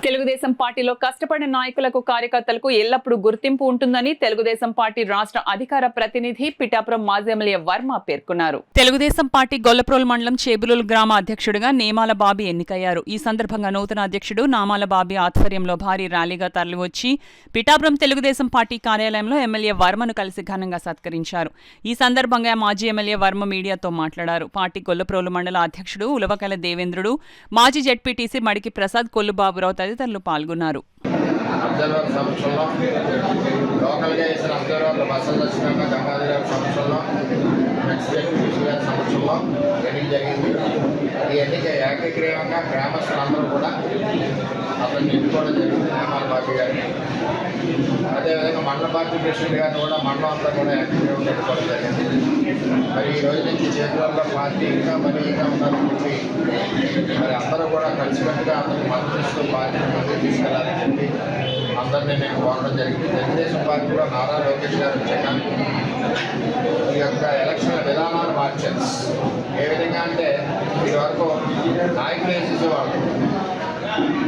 తెలుగుదేశం పార్టీలో కష్టపడిన నాయకులకు కార్యకర్తలకు ఎల్లప్పుడూ గుర్తింపు ఉంటుందని తెలుగుదేశం పార్టీ రాష్ట్ర అధికార ప్రతినిధి పిఠాపురం మాజీ ఎమ్మెల్యే వర్మ పేర్కొన్నారు. తెలుగుదేశం పార్టీ గొల్లప్రోలు మండలం చేబులూరు గ్రామ అధ్యక్షుడిగా నేమాల బాబీ ఎన్నికయ్యారు. ఈ సందర్భంగా నూతన అధ్యక్షుడు నామాల బాబీ ఆధ్వర్యంలో భారీ ర్యాలీగా తరలివచ్చి పిఠాపురం తెలుగుదేశం పార్టీ కార్యాలయంలో ఎమ్మెల్యే వర్మను కలిసి ఘనంగా సత్కరించారు. ఈ సందర్భంగా మాజీ ఎమ్మెల్యే వర్మ మీడియాతో మాట్లాడారు. పార్టీ గొల్లప్రోలు మండల అధ్యక్షుడు ఉలవకల దేవేంద్రుడు, మాజీ జెడ్పీటీసీ మడికి ప్రసాద్, కొల్లుబాబురావు తదితరులు పాల్గొన్నారు. ఈ ఎన్నిక ఏకగ్రీవంగా గ్రామస్తులందరూ కూడా అతన్ని ఎన్నుకోవడం జరిగింది. నేమాల బాబీ గారిని, అదేవిధంగా మండల పార్టీ ప్రెసిడెంట్ గారిని కూడా మండలం అంతా కూడా ఏకగ్రీవంగా ఎన్నుకోవడం జరిగింది. మరి ఈ రోజు నుంచి చేతులలో పార్టీ ఇంకా బలీయంగా ఉండాలని చెప్పి మరి అందరూ కూడా కలిసికట్టుగా అందరికి మద్దతు పార్టీని ముందుకు తీసుకెళ్లాలని చెప్పి అందరినీ నేను కోరడం జరిగింది. తెలుగుదేశం పార్టీలో నారా లోకేష్ గారు వచ్చాక ఈ యొక్క ఎలక్షన్ విధానాలు మార్చారు. ఏ విధంగా అంటే ఇదివరకు నాయకులు వేసేసేవాళ్ళు,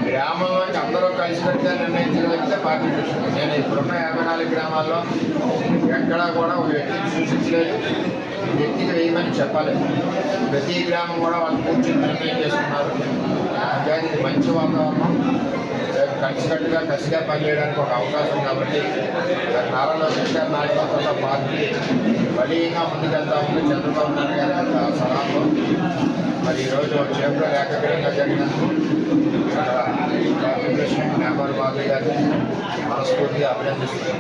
గ్రామంలోకి అందరూ కలిసికట్టుగా నిర్ణయించిన వ్యక్తే పార్టీ ప్రెసిడెంట్. నేను ఇప్పుడున్న 54 గ్రామాల్లో ఎక్కడా కూడా ఒక వ్యక్తిని సూచించలేదు, వ్యక్తికి వేయమని చెప్పలేదు. ప్రతి గ్రామం కూడా వాళ్ళు కూర్చొని నిర్ణయం చేసుకున్నారు. కానీ ఇది మంచి వాతావరణం, కలిసికట్టుగా కసిగా పనిచేయడానికి ఒక అవకాశం. కాబట్టి నారా లోకేష్ గారి నాయకత్వంలో పార్టీ బలీయంగా ముందుకెళ్తా ఉంది. చంద్రబాబు నాయుడు గారి సలహాలో మరి ఈరోజు చేపల ఏకగ్రీవంగా జరిగినందుకు పార్టీ ప్రెసిడెంట్ నేమాల బాబీ గారిని మనస్ఫూర్తిగా అభినందిస్తున్నాను.